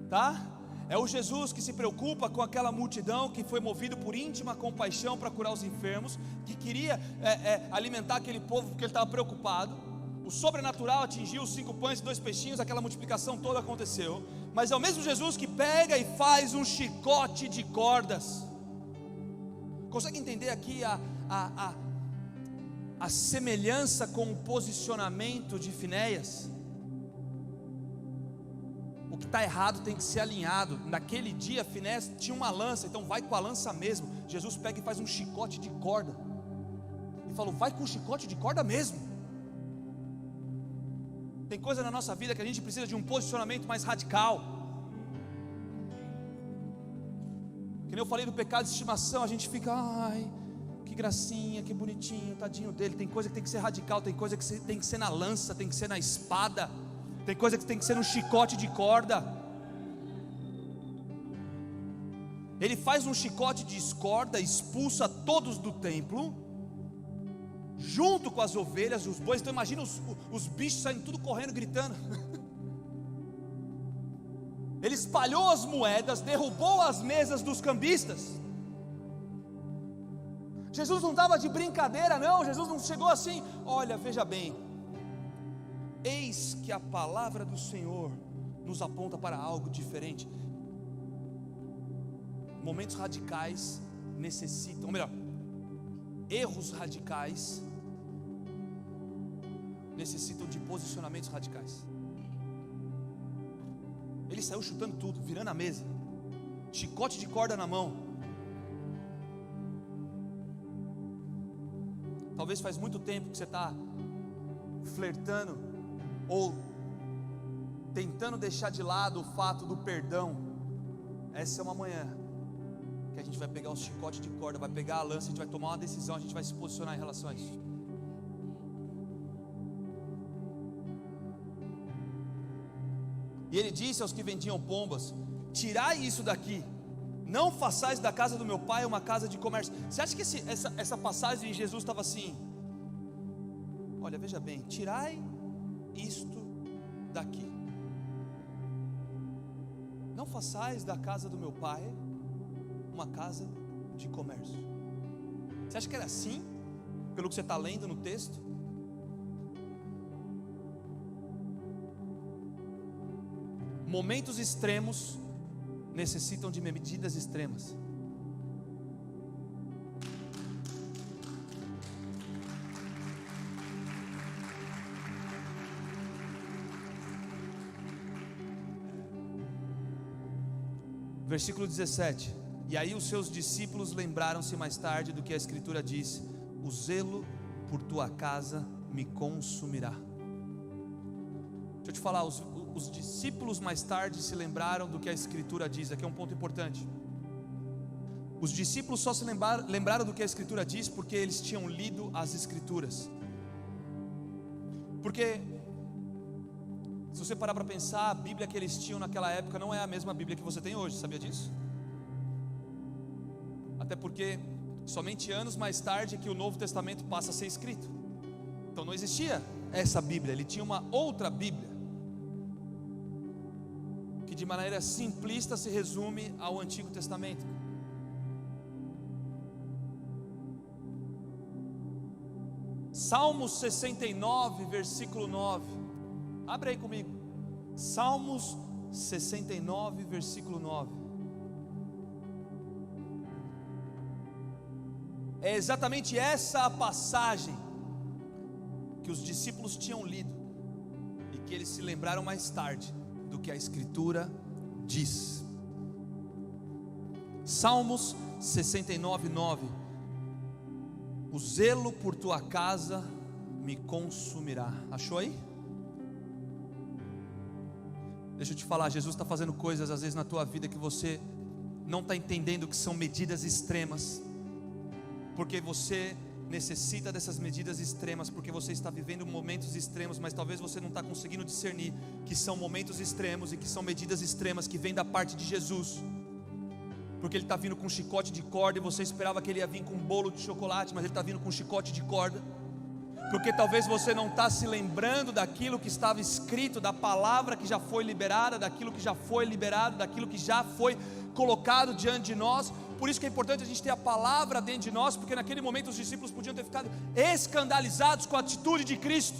tá? É o Jesus que se preocupa com aquela multidão, que foi movido por íntima compaixão para curar os enfermos, que queria alimentar aquele povo porque ele estava preocupado. O sobrenatural atingiu os 5 pães e 2 peixinhos, aquela multiplicação toda aconteceu. Mas é o mesmo Jesus que pega e faz um chicote de cordas. Consegue entender aqui a semelhança com o posicionamento de Finéias? O que está errado tem que ser alinhado. Naquele dia Finéias tinha uma lança, então vai com a lança mesmo. Jesus pega e faz um chicote de corda e falou: vai com o chicote de corda mesmo. Tem coisa na nossa vida que a gente precisa de um posicionamento mais radical. Que nem eu falei do pecado de estimação, a gente fica, ai, que gracinha, que bonitinho, tadinho dele. Tem coisa que tem que ser radical, tem coisa que tem que ser na lança, tem que ser na espada, tem coisa que tem que ser no chicote de corda. Ele faz um chicote de corda, expulsa todos do templo, junto com as ovelhas e os bois. Então imagina os bichos saindo tudo correndo, gritando. Ele espalhou as moedas, derrubou as mesas dos cambistas. Jesus não estava de brincadeira não. Jesus não chegou assim: olha, veja bem, eis que a palavra do Senhor nos aponta para algo diferente. Momentos radicais necessitam, ou melhor, erros radicais necessitam de posicionamentos radicais. Ele saiu chutando tudo, virando a mesa, chicote de corda na mão. Talvez faz muito tempo que você está flertando ou tentando deixar de lado o fato do perdão. Essa é uma manhã que a gente vai pegar um chicote de corda, vai pegar a lança, a gente vai tomar uma decisão, a gente vai se posicionar em relação a isso. E ele disse aos que vendiam pombas: tirai isso daqui, não façais da casa do meu pai uma casa de comércio. Você acha que essa passagem de Jesus estava assim: olha, veja bem, tirai isto daqui, não façais da casa do meu pai uma casa de comércio. Você acha que era assim, pelo que você está lendo no texto? Momentos extremos necessitam de medidas extremas. Versículo 17: e aí os seus discípulos lembraram-se mais tarde do que a Escritura diz: o zelo por tua casa me consumirá. Deixa eu te falar, os discípulos mais tarde se lembraram do que a Escritura diz. Aqui é um ponto importante. Os discípulos só se lembraram do que a Escritura diz porque eles tinham lido as Escrituras. Porque se você parar para pensar, a Bíblia que eles tinham naquela época não é a mesma Bíblia que você tem hoje, sabia disso? Até porque somente anos mais tarde que o Novo Testamento passa a ser escrito. Então não existia essa Bíblia, ele tinha uma outra Bíblia, que de maneira simplista se resume ao Antigo Testamento. Salmos 69, versículo 9. Abre aí comigo. Salmos 69, versículo 9. É exatamente essa a passagem que os discípulos tinham lido e que eles se lembraram mais tarde do que a Escritura diz. Salmos 69, 9. O zelo por tua casa me consumirá. Achou aí? Deixa eu te falar, Jesus está fazendo coisas às vezes na tua vida que você não está entendendo que são medidas extremas, porque você necessita dessas medidas extremas, porque você está vivendo momentos extremos, mas talvez você não está conseguindo discernir que são momentos extremos e que são medidas extremas que vêm da parte de Jesus, porque ele está vindo com um chicote de corda e você esperava que ele ia vir com um bolo de chocolate, mas ele está vindo com um chicote de corda, porque talvez você não está se lembrando daquilo que estava escrito, da palavra que já foi liberada, daquilo que já foi liberado, daquilo que já foi colocado diante de nós. Por isso que é importante a gente ter a palavra dentro de nós, porque naquele momento os discípulos podiam ter ficado escandalizados com a atitude de Cristo.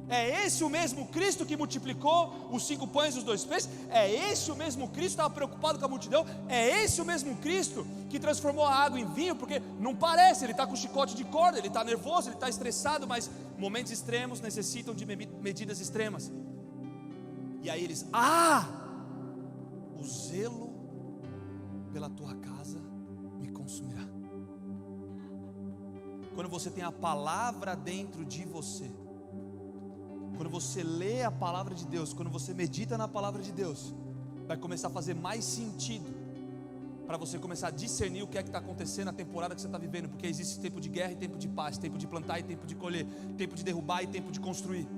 É esse o mesmo Cristo que multiplicou os 5 pães e os 2 peixes? É esse o mesmo Cristo que estava preocupado com a multidão? É esse o mesmo Cristo que transformou a água em vinho? Porque não parece, ele está com chicote de corda, ele está nervoso, ele está estressado, mas momentos extremos necessitam de medidas extremas. E aí eles, o zelo pela tua casa me consumirá. Quando você tem a palavra dentro de você, quando você lê a palavra de Deus, quando você medita na palavra de Deus, vai começar a fazer mais sentido para você começar a discernir o que é que está acontecendo na temporada que você está vivendo, porque existe tempo de guerra e tempo de paz, tempo de plantar e tempo de colher, tempo de derrubar e tempo de construir,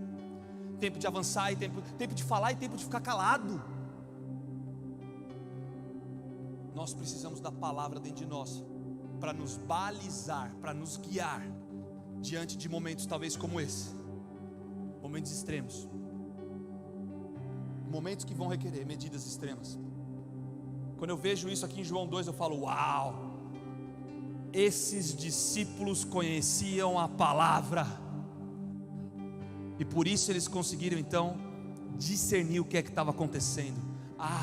tempo de avançar e tempo de falar e tempo de ficar calado. Nós precisamos da palavra dentro de nós para nos balizar, para nos guiar diante de momentos talvez como esse, momentos extremos, momentos que vão requerer medidas extremas. Quando eu vejo isso aqui em João 2, eu falo, uau, esses discípulos conheciam a palavra, e por isso eles conseguiram então discernir o que é que estava acontecendo.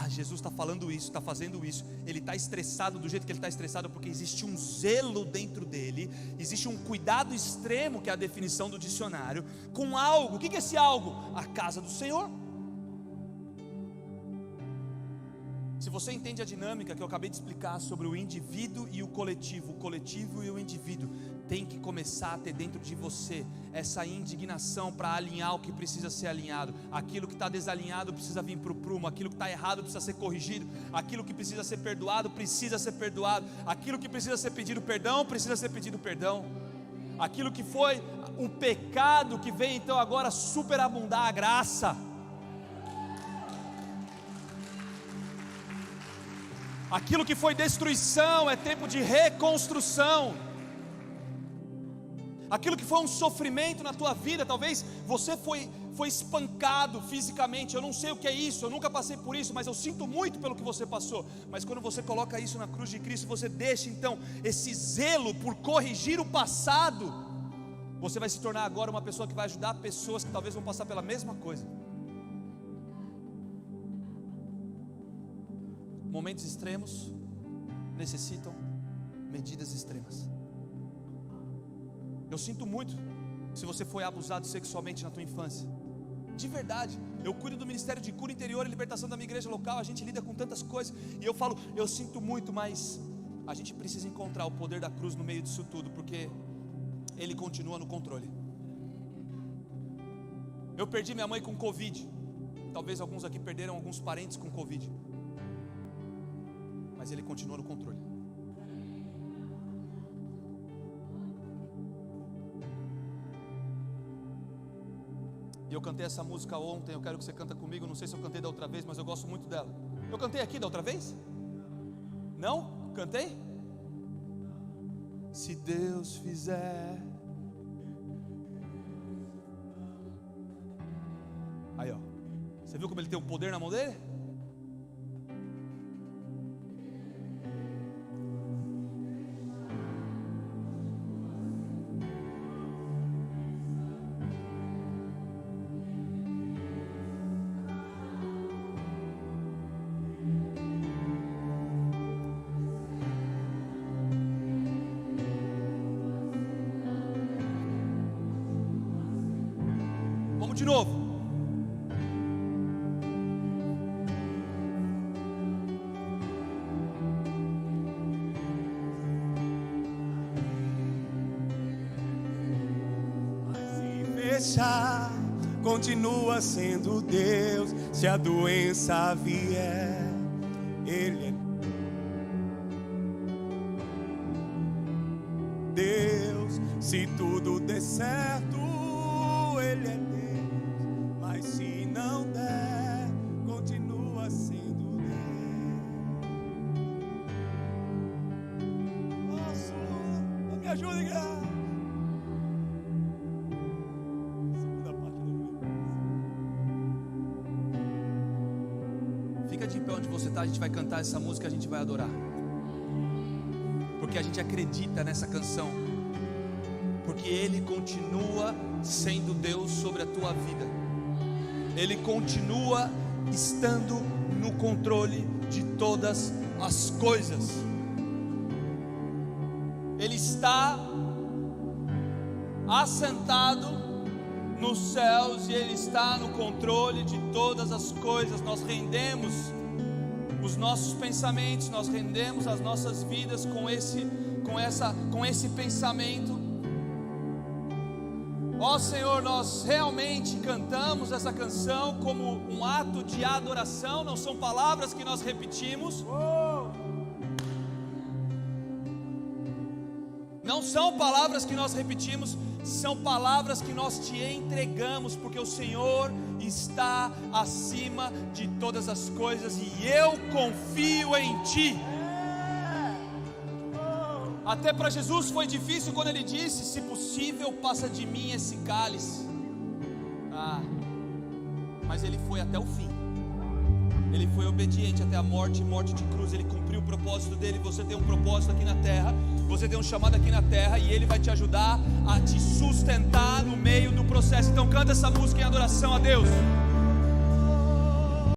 Jesus está falando isso, está fazendo isso, ele está estressado do jeito que ele está estressado, porque existe um zelo dentro dele, existe um cuidado extremo, que é a definição do dicionário, com algo. O que é esse algo? A casa do Senhor. Se você entende a dinâmica que eu acabei de explicar sobre o indivíduo e o coletivo e o indivíduo, tem que começar a ter dentro de você essa indignação para alinhar o que precisa ser alinhado. Aquilo que está desalinhado precisa vir para o prumo, aquilo que está errado precisa ser corrigido, aquilo que precisa ser perdoado precisa ser perdoado, aquilo que precisa ser pedido perdão precisa ser pedido perdão, aquilo que foi um pecado que vem então agora superabundar a graça. Aquilo que foi destruição é tempo de reconstrução. Aquilo que foi um sofrimento na tua vida, talvez você foi espancado fisicamente. Eu não sei o que é isso, eu nunca passei por isso, mas eu sinto muito pelo que você passou. Mas quando você coloca isso na cruz de Cristo, você deixa então esse zelo por corrigir o passado, você vai se tornar agora uma pessoa que vai ajudar pessoas que talvez vão passar pela mesma coisa. Momentos extremos necessitam medidas extremas. Eu sinto muito se você foi abusado sexualmente na tua infância. De verdade, eu cuido do Ministério de Cura Interior e Libertação da minha igreja local. A gente lida com tantas coisas e eu falo, eu sinto muito, mas a gente precisa encontrar o poder da cruz no meio disso tudo, porque Ele continua no controle. Eu perdi minha mãe com Covid. Talvez alguns aqui perderam alguns parentes com Covid, mas Ele continua no controle. E eu cantei essa música ontem, eu quero que você canta comigo. Não sei se eu cantei da outra vez, mas eu gosto muito dela. Eu cantei aqui da outra vez? Não? Cantei? Se Deus fizer. Aí, ó. Você viu como ele tem um poder na mão dele? Vamos de novo. Continua sendo Deus. Se a doença vier, Ele é Deus. Se tudo der certo, Ele é Deus. Mas se não der, continua sendo Deus. Nossa, me ajuda, igreja. Fica de pé onde você está, a gente vai cantar essa música, a gente vai adorar. Porque a gente acredita nessa canção. Porque Ele continua sendo Deus sobre a tua vida. Ele continua estando no controle de todas as coisas. Ele está assentado nos céus e Ele está no controle de todas as coisas. Nós rendemos os nossos pensamentos, nós rendemos as nossas vidas com esse pensamento. Ó Senhor, nós realmente cantamos essa canção como um ato de adoração, não são palavras que nós repetimos. Não são palavras que nós repetimos, são palavras que nós te entregamos, porque o Senhor está acima de todas as coisas e eu confio em Ti. Até para Jesus foi difícil quando Ele disse: se possível, passa de mim esse cálice. Mas Ele foi até o fim. Ele foi obediente até a morte, morte de cruz. Ele cumpriu o propósito dele. Você tem um propósito aqui na terra, você tem um chamado aqui na terra, e Ele vai te ajudar a te sustentar no meio do processo. Então canta essa música em adoração a Deus.